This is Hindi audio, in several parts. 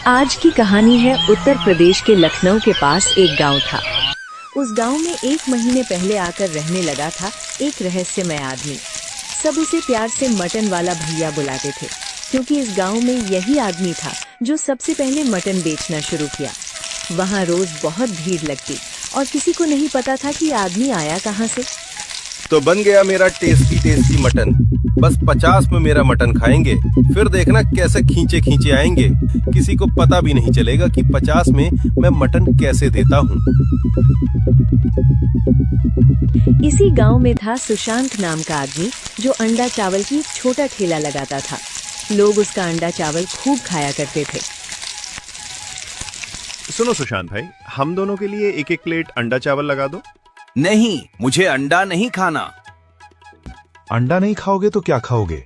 आज की कहानी है उत्तर प्रदेश के लखनऊ के पास एक गांव था। उस गांव में 1 महीने पहले आकर रहने लगा था एक रहस्यमय आदमी। सब उसे प्यार से मटन वाला भैया बुलाते थे, क्योंकि इस गांव में यही आदमी था जो सबसे पहले मटन बेचना शुरू किया। वहां रोज बहुत भीड़ लगती और किसी को नहीं पता था कि आदमी आया कहां से। तो बन गया मेरा टेस्टी टेस्टी मटन। बस 50 में मेरा मटन खाएंगे, फिर देखना कैसे खींचे खींचे आएंगे। किसी को पता भी नहीं चलेगा कि 50 में मैं मटन कैसे देता हूँ। इसी गांव में था सुशांत नाम का आदमी, जो अंडा चावल की एक छोटा ठेला लगाता था। लोग उसका अंडा चावल खूब खाया करते थे। सुनो सुशांत भाई, हम दोनों के लिए एक एक प्लेट अंडा चावल लगा दो। नहीं, मुझे अंडा नहीं खाना। अंडा नहीं खाओगे तो क्या खाओगे?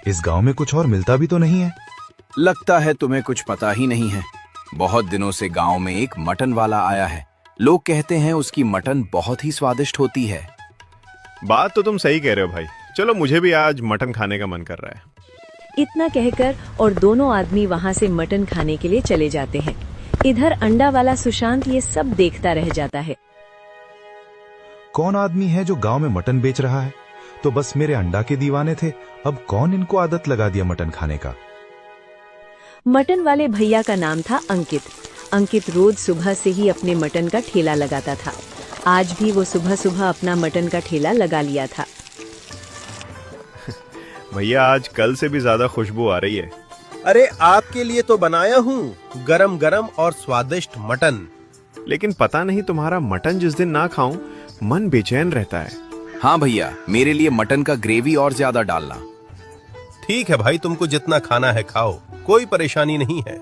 इस गांव में कुछ और मिलता भी तो नहीं है। लगता है तुम्हें कुछ पता ही नहीं है। बहुत दिनों से गांव में एक मटन वाला आया है। लोग कहते हैं उसकी मटन बहुत ही स्वादिष्ट होती है। बात तो तुम सही कह रहे हो भाई। चलो, मुझे भी आज मटन खाने का मन कर रहा है। इतना कहकर और दोनों आदमी वहां से मटन खाने के लिए चले जाते हैं। इधर अंडा वाला सुशांत ये सब देखता रह जाता है। कौन आदमी है जो गांव में मटन बेच रहा है? तो बस मेरे अंडा के दीवाने थे, अब कौन इनको आदत लगा दिया मटन खाने का? मटन वाले भैया का नाम था अंकित। अंकित रोज सुबह से ही अपने मटन का ठेला लगाता था। आज भी वो सुबह सुबह अपना मटन का ठेला लगा लिया था। भैया, आज कल से भी ज्यादा खुशबू आ रही है। अरे आपके लिए तो बनाया हूँ गरम गरम और स्वादिष्ट मटन। लेकिन पता नहीं तुम्हारा मटन जिस दिन ना खाऊं मन बेचैन रहता है। हाँ भैया, मेरे लिए मटन का ग्रेवी और ज्यादा डालना। ठीक है भाई, तुमको जितना खाना है खाओ, कोई परेशानी नहीं है।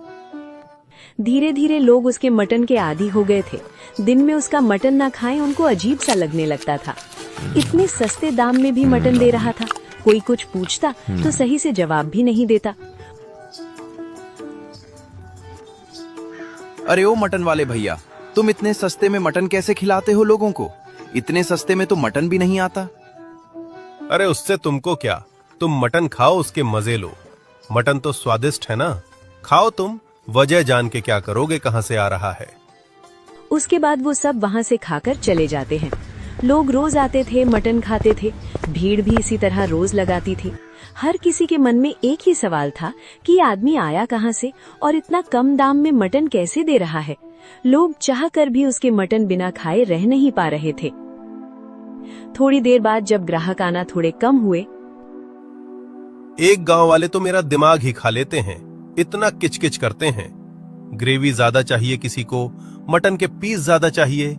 धीरे धीरे लोग उसके मटन के आदी हो गए थे। दिन में उसका मटन ना खाएं उनको अजीब सा लगने लगता था। इतने सस्ते दाम में भी मटन दे रहा था। कोई कुछ पूछता तो सही से जवाब भी नहीं देता। अरे ओ मटन वाले भैया, तुम इतने सस्ते में मटन कैसे खिलाते हो लोगों को? इतने सस्ते में तो मटन भी नहीं आता। अरे उससे तुमको क्या, तुम मटन खाओ, उसके मजे लो। मटन तो स्वादिष्ट है ना, खाओ तुम। वजह जान के क्या करोगे कहां से आ रहा है। उसके बाद वो सब वहां से खाकर चले जाते हैं। लोग रोज आते थे, मटन खाते थे। भीड़ भी इसी तरह रोज लगाती थी। हर किसी के मन में एक ही सवाल था कि ये आदमी आया कहां से और इतना कम दाम में मटन कैसे दे रहा है। लोग चाहकर भी उसके मटन बिना खाए रह नहीं पा रहे थे। थोड़ी देर बाद जब ग्राहक आना थोड़े कम हुए, एक गांव वाले तो मेरा दिमाग ही खा लेते हैं। इतना किचकिच करते हैं। ग्रेवी ज्यादा चाहिए, किसी को मटन के पीस ज्यादा चाहिए।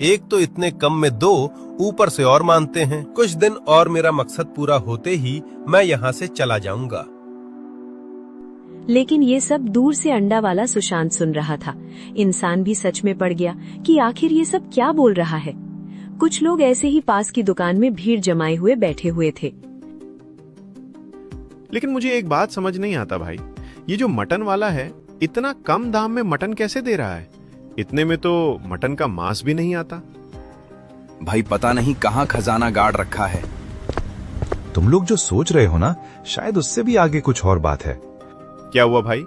एक तो इतने कम में दो, ऊपर से और मानते हैं। कुछ दिन और मेरा मकसद पूरा होते ही मैं यहाँ से चला जाऊंगा। लेकिन ये सब दूर से अंडा वाला सुशांत सुन रहा था। इंसान भी सच में पड़ गया कि आखिर ये सब क्या बोल रहा है। कुछ लोग ऐसे ही पास की दुकान में भीड़ जमाए हुए बैठे हुए थे। लेकिन मुझे एक बात समझ नहीं आता भाई, ये जो मटन वाला है इतना कम दाम में मटन कैसे दे रहा है? इतने में तो मटन का मांस भी नहीं आता। भाई पता नहीं कहाँ खजाना गाड़ रखा है। तुम लोग जो सोच रहे हो ना, शायद उससे भी आगे कुछ और बात है। क्या हुआ भाई?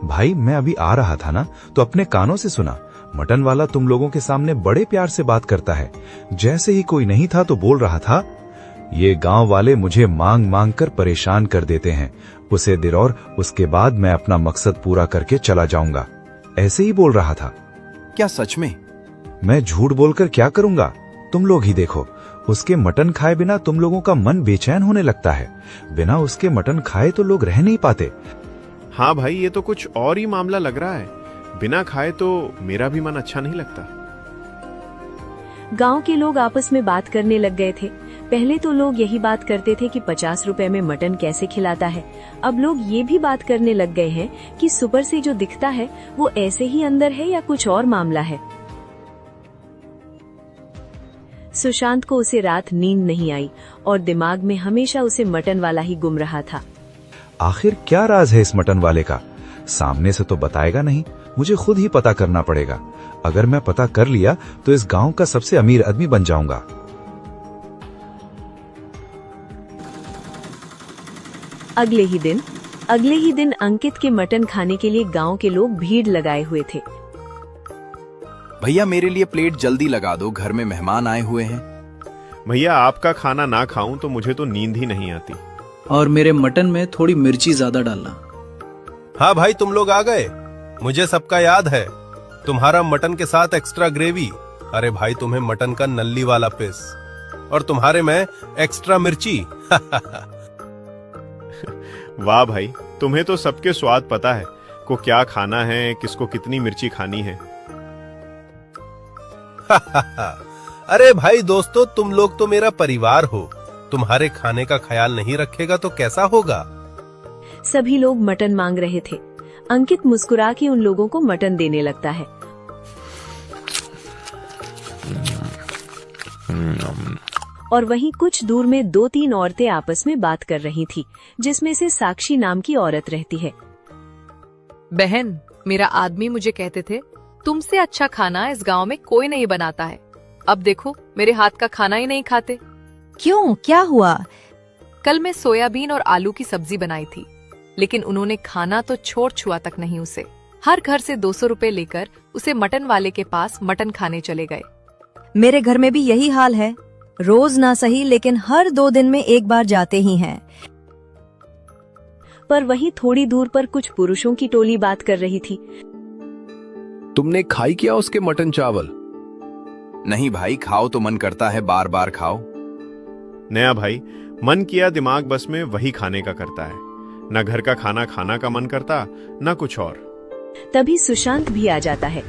भाई मैं अभी आ रहा था ना, तो अपने कानों से सुना। मटन वाला तुम लोगों के सामने बड़े प्यार से बात करता है। जैसे ही कोई नहीं था तो बोल रहा था, ये गांव वाले मुझे मांग मांग कर परेशान कर देते हैं। उसे दे और उसके बाद मैं अपना मकसद पूरा करके चला जाऊंगा। ऐसे ही बोल रहा था। क्या सच में? मैं झूठ बोलकर क्या करूंगा? तुम लोग ही देखो, उसके मटन खाए बिना तुम लोगों का मन बेचैन होने लगता है। बिना उसके मटन खाए तो लोग रह नहीं पाते। हाँ भाई, ये तो कुछ और ही मामला लग रहा है। बिना खाए तो मेरा भी मन अच्छा नहीं लगता। गांव के लोग आपस में बात करने लग गए थे। पहले तो लोग यही बात करते थे कि 50 रुपए में मटन कैसे खिलाता है। अब लोग ये भी बात करने लग गए हैं कि सुपर से जो दिखता है वो ऐसे ही अंदर है या कुछ और मामला है। सुशांत को उसे रात नींद नहीं आई और दिमाग में हमेशा उसे मटन वाला ही गुम रहा था। आखिर क्या राज है इस मटन वाले का? सामने से तो बताएगा नहीं, मुझे खुद ही पता करना पड़ेगा। अगर मैं पता कर लिया तो इस गांव का सबसे अमीर आदमी बन जाऊंगा। अगले ही दिन अगले ही दिन अंकित के मटन खाने के लिए गांव के लोग भीड़ लगाए हुए थे। भैया मेरे लिए प्लेट जल्दी लगा दो, घर में मेहमान आए हुए हैं। भैया आपका खाना ना खाऊं तो मुझे तो नींद ही नहीं आती। और मेरे मटन में थोड़ी मिर्ची ज्यादा डालना। हाँ भाई, तुम लोग आ गए, मुझे सबका याद है। तुम्हारा मटन के साथ एक्स्ट्रा ग्रेवी, अरे भाई तुम्हें मटन का नल्ली वाला पीस, और तुम्हारे में एक्स्ट्रा मिर्ची। वाह भाई, तुम्हें तो सबके स्वाद पता है, को क्या खाना है, किसको कितनी मिर्ची खानी है। अरे भाई दोस्तों, तुम लोग तो मेरा परिवार हो, तुम्हारे खाने का ख्याल नहीं रखेगा तो कैसा होगा। सभी लोग मटन मांग रहे थे। अंकित मुस्कुरा के उन लोगों को मटन देने लगता है। और वहीं कुछ दूर में 2-3 औरतें आपस में बात कर रही थी, जिसमें से साक्षी नाम की औरत रहती है। बहन, मेरा आदमी मुझे कहते थे तुमसे अच्छा खाना इस गांव में कोई नहीं बनाता है। अब देखो मेरे हाथ का खाना ही नहीं खाते। क्यों, क्या हुआ? कल मैं सोयाबीन और आलू की सब्जी बनाई थी, लेकिन उन्होंने खाना तो छोड़ छुआ तक नहीं उसे। हर घर से 200 रुपए लेकर उसे मटन वाले के पास मटन खाने चले गए। मेरे घर में भी यही हाल है। रोज ना सही लेकिन हर 2 दिन में एक बार जाते ही हैं। पर वहीं थोड़ी दूर पर कुछ पुरुषों की टोली बात कर रही थी। तुमने खाई क्या उसके मटन चावल? नहीं भाई, खाओ तो मन करता है, बार बार खाओ। नया भाई, मन किया दिमाग बस में वही खाने का करता है। न घर का खाना खाना का मन करता, न कुछ और। तभी सुशांत भी आ जाता है।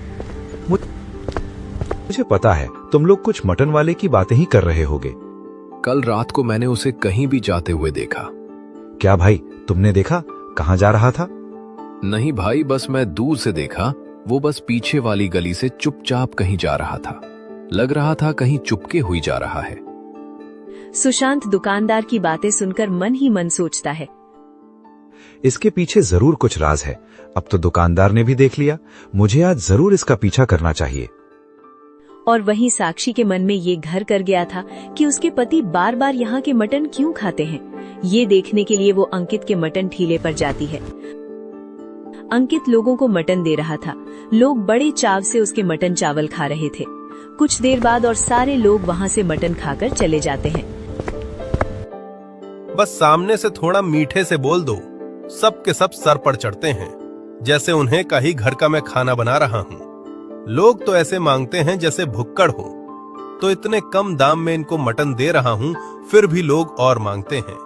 मुझे पता है तुम लोग कुछ मटन वाले की बातें ही कर रहे होगे। कल रात को मैंने उसे कहीं भी जाते हुए देखा। क्या भाई, तुमने देखा? कहाँ जा रहा था? नहीं भाई, बस मैं दूर से देखा। वो बस पीछे वाली गली से चुपचाप कहीं जा रहा था। लग रहा था कहीं चुपके हुई जा रहा है। सुशांत दुकानदार की बातें सुनकर मन ही मन सोचता है, इसके पीछे जरूर कुछ राज है। अब तो दुकानदार ने भी देख लिया, मुझे आज जरूर इसका पीछा करना चाहिए। और वहीं साक्षी के मन में ये घर कर गया था कि उसके पति बार बार यहाँ के मटन क्यों खाते हैं। ये देखने के लिए वो अंकित के मटन ठेले पर जाती है। अंकित लोगों को मटन दे रहा था। लोग बड़े चाव से उसके मटन चावल खा रहे थे। कुछ देर बाद और सारे लोग वहाँ से मटन खाकर चले जाते हैं। बस सामने से थोड़ा मीठे से बोल दो, सब के सब सर पर चढ़ते हैं, जैसे उन्हें कहीं घर का मैं खाना बना रहा हूँ। लोग तो ऐसे मांगते हैं जैसे भुक्कड़ हो। तो इतने कम दाम में इनको मटन दे रहा हूँ, फिर भी लोग और मांगते हैं।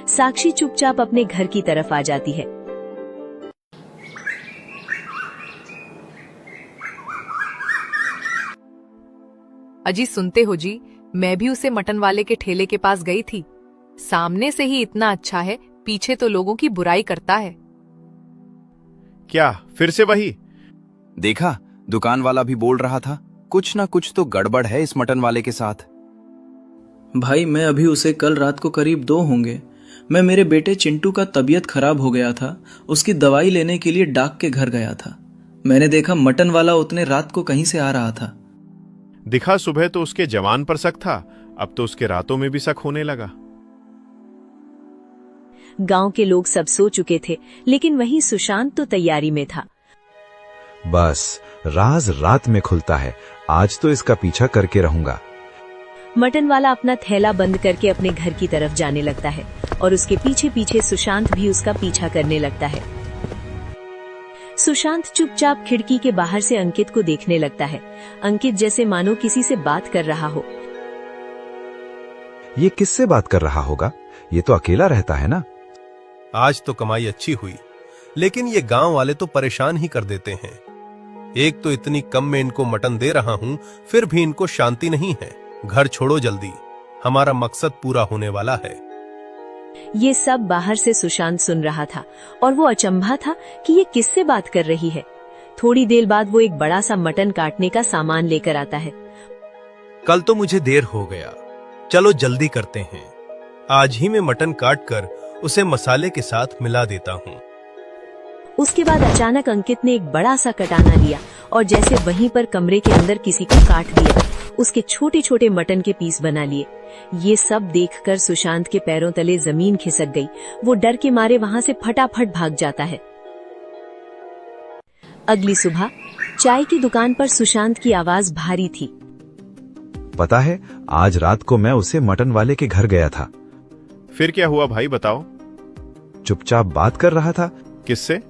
साक्षी चुपचाप अपने घर की तरफ आ जाती है। अजी सुनते हो जी, मैं भी उसे मटन वाले के ठेले के पास गई थी। सामने से ही इतना अच्छा है, पीछे तो लोगों की बुराई करता है। क्या फिर से वही? देखा, दुकान वाला भी बोल रहा था कुछ ना कुछ तो गड़बड़ है इस मटन वाले के साथ। भाई मैं अभी उसे कल रात को करीब 2 होंगे, मैं मेरे बेटे चिंटू का तबीयत खराब हो गया था, उसकी दवाई लेने के लिए डाक के घर गया था। मैंने देखा मटन वाला उतने रात को कहीं से आ रहा था। दिखा सुबह तो उसके जवान पर शक था, अब तो उसके रातों में भी शक होने लगा। गांव के लोग सब सो चुके थे, लेकिन वहीं सुशांत तो तैयारी में था। बस राज रात में खुलता है, आज तो इसका पीछा करके रहूंगा। मटन वाला अपना थैला बंद करके अपने घर की तरफ जाने लगता है और उसके पीछे पीछे सुशांत भी उसका पीछा करने लगता है। सुशांत चुपचाप खिड़की के बाहर से अंकित को देखने लगता है। अंकित जैसे मानो किसी से बात कर रहा हो। ये किससे बात कर रहा होगा? ये तो अकेला रहता है ना। आज तो कमाई अच्छी हुई, लेकिन ये गांव वाले तो परेशान ही कर देते हैं। एक तो इतनी कम में इनको मटन दे रहा हूं, फिर भी इनको शांति नहीं है। घर छोड़ो जल्दी, हमारा मकसद पूरा होने वाला है। ये सब बाहर से सुशांत सुन रहा था और वो अचंभा था कि ये किससे बात कर रही है। थोड़ी देर बाद वो एक बड़ा सा मटन काटने का सामान लेकर आता है। कल तो मुझे देर हो गया, चलो जल्दी करते हैं। आज ही मैं मटन काट कर उसे मसाले के साथ मिला देता हूँ। उसके बाद अचानक अंकित ने एक बड़ा सा कटाना लिया और जैसे वहीं पर कमरे के अंदर किसी को काट दिया। उसके छोटे छोटे मटन के पीस बना लिए। ये सब देखकर सुशांत के पैरों तले जमीन खिसक गई। वो डर के मारे वहां से फटाफट भाग जाता है। अगली सुबह चाय की दुकान पर सुशांत की आवाज भारी थी। पता है, आज रात को मैं उसे मटन वाले के घर गया था। फिर क्या हुआ भाई, बताओ। चुपचाप बात कर रहा था। किससे?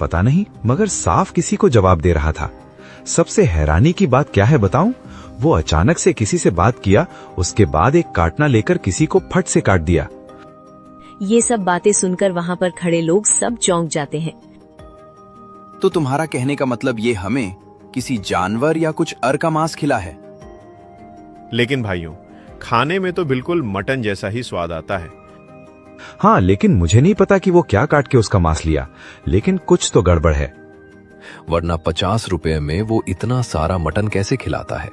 पता नहीं, मगर साफ किसी को जवाब दे रहा था। सबसे हैरानी की बात क्या है बताऊं? वो अचानक से किसी से बात किया, उसके बाद एक काटना लेकर किसी को फट से काट दिया। ये सब बातें सुनकर वहां पर खड़े लोग सब चौंक जाते हैं। तो तुम्हारा कहने का मतलब ये हमें किसी जानवर या कुछ अर का मांस खिला है? लेकिन भाइयों, खाने में तो बिल्कुल मटन जैसा ही स्वाद आता है। हाँ, लेकिन मुझे नहीं पता कि वो क्या काट के उसका मांस लिया, लेकिन कुछ तो गड़बड़ है। वरना 50 रुपए में वो इतना सारा मटन कैसे खिलाता है?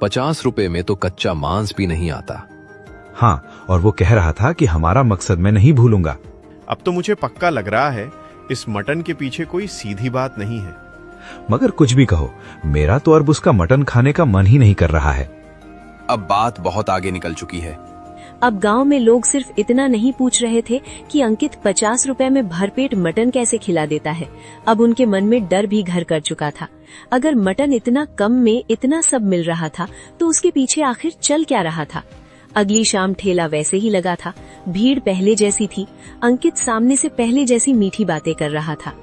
50 रुपए में तो कच्चा मांस भी नहीं आता। हाँ, और वो कह रहा था कि हमारा मकसद मैं नहीं भूलूंगा। अब तो मुझे पक्का लग रहा है इस मटन के पीछे कोई सीधी बात नहीं है। मगर कुछ भी कहो, मेरा तो अब उसका मटन खाने का मन ही नहीं कर रहा है। अब बात बहुत आगे निकल चुकी है। अब गांव में लोग सिर्फ इतना नहीं पूछ रहे थे कि अंकित 50 रुपए में भरपेट मटन कैसे खिला देता है। अब उनके मन में डर भी घर कर चुका था। अगर मटन इतना कम में इतना सब मिल रहा था तो उसके पीछे आखिर चल क्या रहा था। अगली शाम ठेला वैसे ही लगा था। भीड़ पहले जैसी थी। अंकित सामने से पहले जैसी मीठी बातें कर रहा था।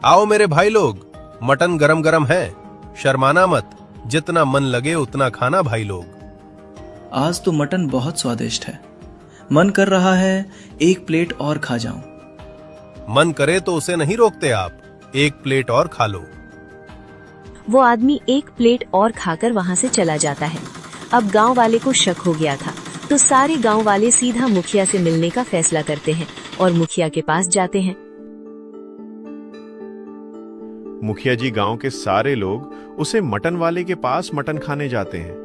आओ मेरे भाई लोग, मटन गरम गरम है, शर्माना मत। जितना मन लगे उतना खाना भाई लोग। आज तो मटन बहुत स्वादिष्ट है। मन कर रहा है एक प्लेट और खा जाऊं। मन करे तो उसे नहीं रोकते आप, एक प्लेट और खा लो। वो आदमी एक प्लेट और खाकर वहां से चला जाता है। अब गांव वाले को शक हो गया था, तो सारे गांव वाले सीधा मुखिया से मिलने का फैसला करते हैं और मुखिया के पास जाते हैं। मुखिया जी, गांव के सारे लोग उसे मटन वाले के पास मटन खाने जाते हैं।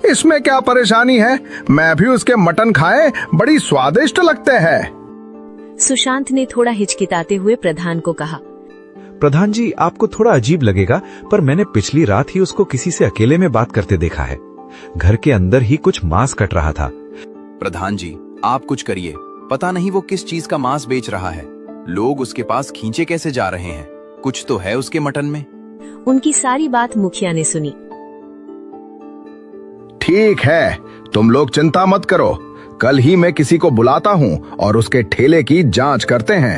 इसमें क्या परेशानी है? मैं भी उसके मटन खाए, बड़ी स्वादिष्ट लगते हैं। सुशांत ने थोड़ा हिचकिताते हुए प्रधान को कहा। प्रधान जी, आपको थोड़ा अजीब लगेगा, पर मैंने पिछली रात ही उसको किसी से अकेले में बात करते देखा है। घर के अंदर ही कुछ मांस कट रहा था। प्रधान जी, आप कुछ करिए। पता नहीं वो किस चीज का मांस बेच रहा है। लोग उसके पास खींचे कैसे जा रहे हैं। कुछ तो है उसके मटन में। उनकी सारी बात मुखिया ने सुनी। ठीक है, तुम लोग चिंता मत करो। कल ही मैं किसी को बुलाता हूँ और उसके ठेले की जांच करते हैं।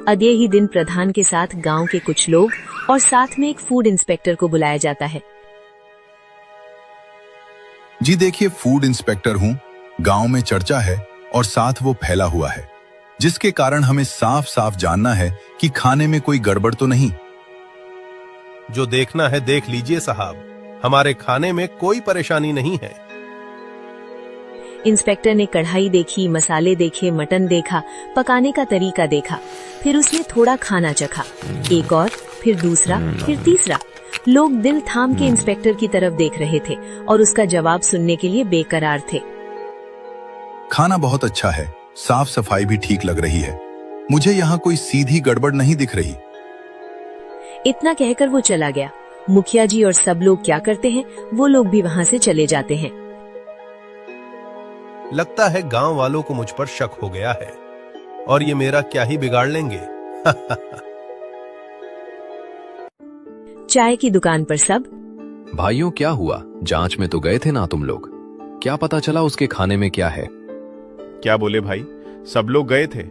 अगले ही दिन प्रधान के साथ गांव के कुछ लोग और साथ में एक फूड इंस्पेक्टर को बुलाया जाता है। जी देखिए, फूड इंस्पेक्टर हूँ। गांव में चर्चा है और साथ वो फैला हुआ है, जिसके कारण हमें साफ साफ जानना है कि खाने में कोई गड़बड़ तो नहीं। जो देखना है देख लीजिए साहब, हमारे खाने में कोई परेशानी नहीं है। इंस्पेक्टर ने कढ़ाई देखी, मसाले देखे, मटन देखा, पकाने का तरीका देखा। फिर उसने थोड़ा खाना चखा, एक और, फिर दूसरा, फिर तीसरा। लोग दिल थाम के इंस्पेक्टर की तरफ देख रहे थे और उसका जवाब सुनने के लिए बेकरार थे। खाना बहुत अच्छा है, साफ सफाई भी ठीक लग रही है। मुझे यहाँ कोई सीधी गड़बड़ नहीं दिख रही। इतना कहकर वो चला गया। मुखिया जी और सब लोग क्या करते हैं, वो लोग भी वहां से चले जाते हैं। लगता है गांव वालों को मुझ पर शक हो गया है और ये मेरा क्या ही बिगाड़ लेंगे। चाय की दुकान पर सब। भाइयों, क्या हुआ? जांच में तो गए थे ना तुम लोग? क्या पता चला उसके खाने में क्या है? क्या बोले भाई? सब लोग गए थे,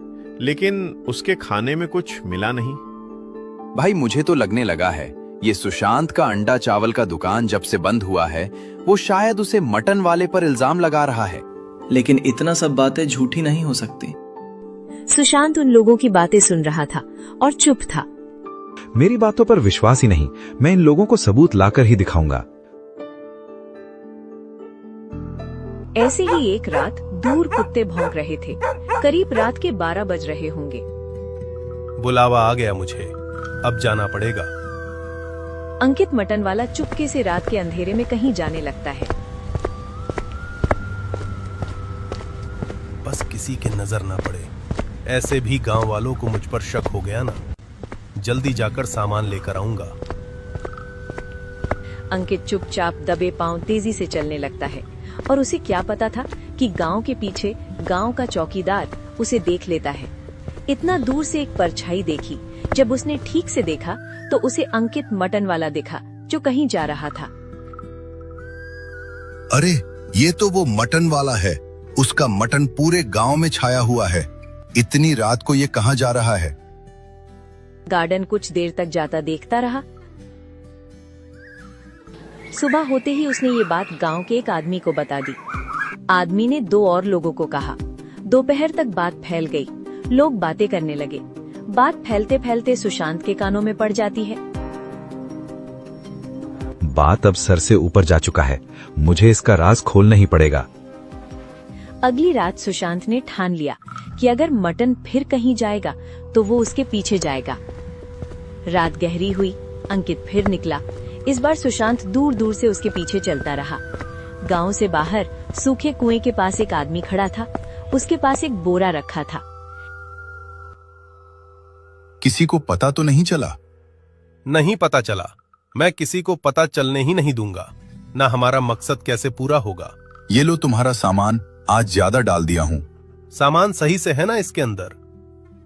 लेकिन उसके खाने में कुछ मिला नहीं। भाई, मुझे तो लगने लगा है ये सुशांत का अंडा चावल का दुकान जब से बंद हुआ है, वो शायद उसे मटन वाले पर इल्जाम लगा रहा है। लेकिन इतना सब बातें झूठी नहीं हो सकती। सुशांत उन लोगों की बातें सुन रहा था और चुप था। मेरी बातों पर विश्वास ही नहीं, मैं इन लोगों को सबूत लाकर ही दिखाऊंगा। ऐसे ही एक रात दूर कुत्ते भौंक रहे थे। करीब रात के 12 बज रहे होंगे। बुलावा आ गया मुझे, अब जाना पड़ेगा। अंकित मटन वाला चुपके से रात के अंधेरे में कहीं जाने लगता है। बस किसी के नजर ना पड़े। ऐसे भी गांव वालों को मुझ पर शक हो गया ना। जल्दी जाकर सामान लेकर आऊंगा। अंकित चुपचाप दबे पांव तेजी से चलने लगता है और उसे क्या पता था कि गांव के पीछे गांव का चौकीदार उसे देख लेता है। इतना दूर से एक परछाई देखी। जब उसने ठीक से देखा तो उसे अंकित मटन वाला दिखा जो कहीं जा रहा था। अरे ये तो वो मटन वाला है। उसका मटन पूरे गांव में छाया हुआ है। इतनी रात को ये कहाँ जा रहा है? गार्डन कुछ देर तक जाता देखता रहा। सुबह होते ही उसने ये बात गांव के एक आदमी को बता दी। आदमी ने 2 और लोगों को कहा। दोपहर तक बात फैल गई। लोग बातें करने लगे। बात फैलते फैलते सुशांत के कानों में पड़ जाती है। बात अब सर से ऊपर जा चुका है। मुझे इसका राज खोलना ही पड़ेगा। अगली रात सुशांत ने ठान लिया कि अगर मटन फिर कहीं जाएगा तो वो उसके पीछे जाएगा। रात गहरी हुई। अंकित फिर निकला। इस बार सुशांत दूर दूर से उसके पीछे चलता रहा। गांव से बाहर सूखे कुएं के पास एक आदमी खड़ा था। उसके पास एक बोरा रखा था। किसी को पता तो नहीं चला? नहीं पता चला। मैं किसी को पता चलने ही नहीं दूंगा। ना हमारा मकसद कैसे पूरा होगा। ये लो तुम्हारा सामान। आज ज्यादा डाल दिया हूँ। सामान सही से है ना इसके अंदर?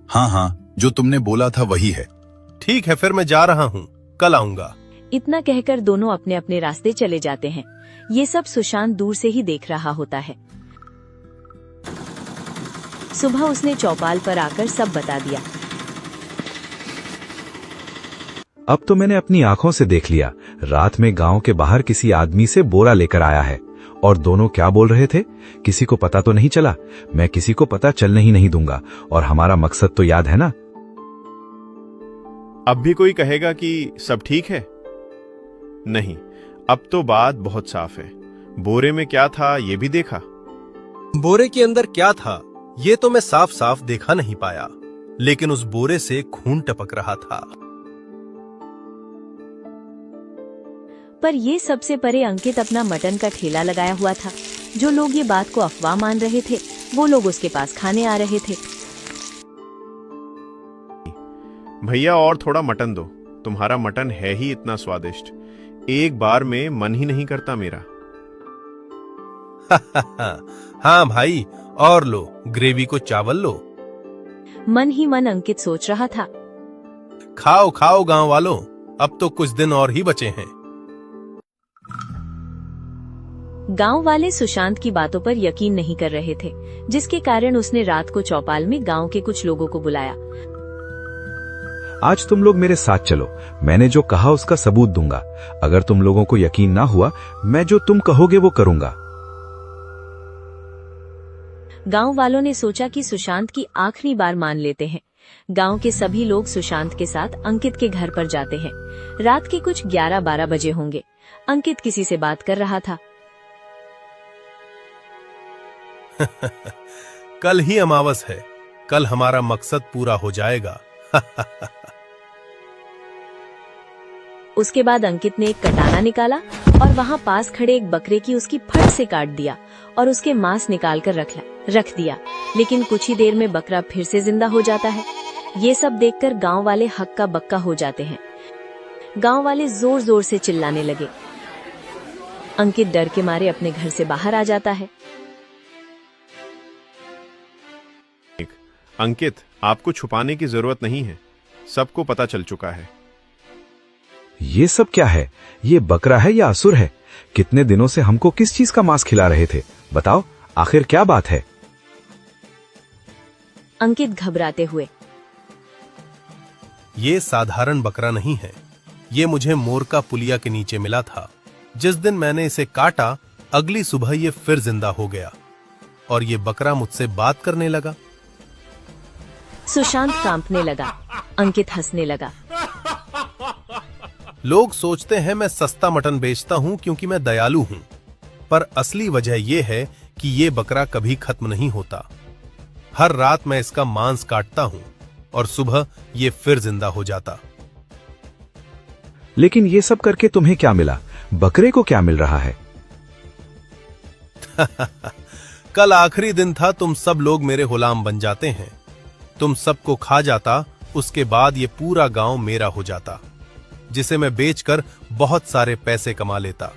हाँ हाँ, जो तुमने बोला था वही है। ठीक है, फिर मैं जा रहा हूँ। कल आऊंगा। इतना कहकर दोनों अपने अपने रास्ते चले जाते हैं। ये सब सुशांत दूर से ही देख रहा होता है। सुबह उसने चौपाल पर आकर सब बता दिया। अब तो मैंने अपनी आंखों से देख लिया। रात में गांव के बाहर किसी आदमी से बोरा लेकर आया है। और दोनों क्या बोल रहे थे? किसी को पता तो नहीं चला। मैं किसी को पता चलने ही नहीं दूंगा। और हमारा मकसद तो याद है ना? अब भी कोई कहेगा कि सब ठीक है? नहीं, अब तो बात बहुत साफ है। बोरे में क्या था ये भी देखा। बोरे के अंदर क्या था ये तो मैं साफ साफ देखा नहीं पाया, लेकिन उस बोरे से खून टपक रहा था। पर ये सबसे परे अंकित अपना मटन का ठेला लगाया हुआ था। जो लोग ये बात को अफवाह मान रहे थे वो लोग उसके पास खाने आ रहे थे। भैया और थोड़ा मटन दो। तुम्हारा मटन है ही इतना स्वादिष्ट। एक बार में मन ही नहीं करता मेरा। हाँ भाई, और लो, ग्रेवी को चावल लो। मन ही मन अंकित सोच रहा था। खाओ खाओ गांव वालों, अब तो कुछ दिन और ही बचे हैं। गांव वाले सुशांत की बातों पर यकीन नहीं कर रहे थे, जिसके कारण उसने रात को चौपाल में गांव के कुछ लोगों को बुलाया। आज तुम लोग मेरे साथ चलो। मैंने जो कहा उसका सबूत दूंगा। अगर तुम लोगों को यकीन ना हुआ, मैं जो तुम कहोगे वो करूंगा। गांव वालों ने सोचा कि सुशांत की आखिरी बार मान लेते हैं। गांव के सभी लोग सुशांत के साथ अंकित के घर पर जाते हैं। रात के कुछ 11-12 बजे होंगे। अंकित किसी से बात कर रहा था। कल ही अमावस है। कल हमारा मकसद पूरा हो जाएगा। उसके बाद अंकित ने एक कटाना निकाला और वहां पास खड़े एक बकरे की उसकी फट से काट दिया और उसके मांस निकाल कर रख दिया। लेकिन कुछ ही देर में बकरा फिर से जिंदा हो जाता है। ये सब देखकर गांव वाले हक्का बक्का हो जाते हैं। गांव वाले जोर जोर से चिल्लाने लगे। अंकित डर के मारे अपने घर से बाहर आ जाता है। अंकित, आपको छुपाने की जरूरत नहीं है। सबको पता चल चुका है। ये सब क्या है? ये बकरा है या असुर है? कितने दिनों से हमको किस चीज का मांस खिला रहे थे? बताओ, आखिर क्या बात है? अंकित घबराते हुए। ये साधारण बकरा नहीं है। ये मुझे मोरका पुलिया के नीचे मिला था। जिस दिन मैंने इसे काटा, अगली सुबह ये फिर जिंदा हो गया और ये बकरा मुझसे बात करने लगा। सुशांत कांपने लगा। अंकित हंसने लगा। लोग सोचते हैं मैं सस्ता मटन बेचता हूं क्योंकि मैं दयालु हूं, पर असली वजह यह है कि ये बकरा कभी खत्म नहीं होता। हर रात मैं इसका मांस काटता हूं और सुबह ये फिर जिंदा हो जाता। लेकिन ये सब करके तुम्हें क्या मिला? बकरे को क्या मिल रहा है? कल आखिरी दिन था। तुम सब लोग मेरे गुलाम बन जाते हैं। तुम सबको खा जाता, उसके बाद ये पूरा गांव मेरा हो जाता। जिसे मैं बेचकर बहुत सारे पैसे कमा लेता।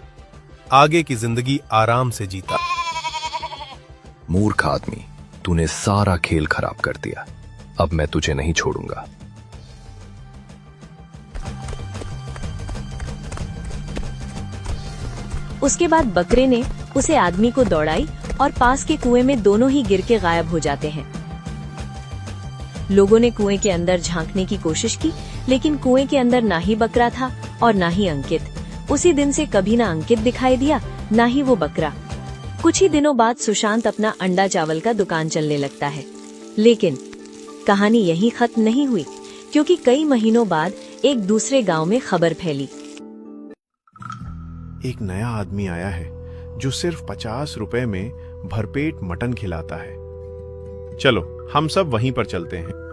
आगे की जिंदगी आराम से जीता। मूर्ख आदमी, तूने सारा खेल खराब कर दिया। अब मैं तुझे नहीं छोड़ूंगा। उसके बाद बकरे ने उसे आदमी को दौड़ाई और पास के कुएं में दोनों ही गिर के गायब हो जाते हैं। लोगों ने कुएं के अंदर झांकने की कोशिश की, लेकिन कुएं के अंदर ना ही बकरा था और ना ही अंकित। उसी दिन से कभी ना अंकित दिखाई दिया, ना ही वो बकरा। कुछ ही दिनों बाद सुशांत अपना अंडा चावल का दुकान चलने लगता है। लेकिन कहानी यहीं खत्म नहीं हुई, क्योंकि कई महीनों बाद एक दूसरे गांव में खबर फैली। एक नया आदमी आया है जो सिर्फ 50 रुपए में भरपेट मटन खिलाता है। चलो हम सब वहीं पर चलते हैं।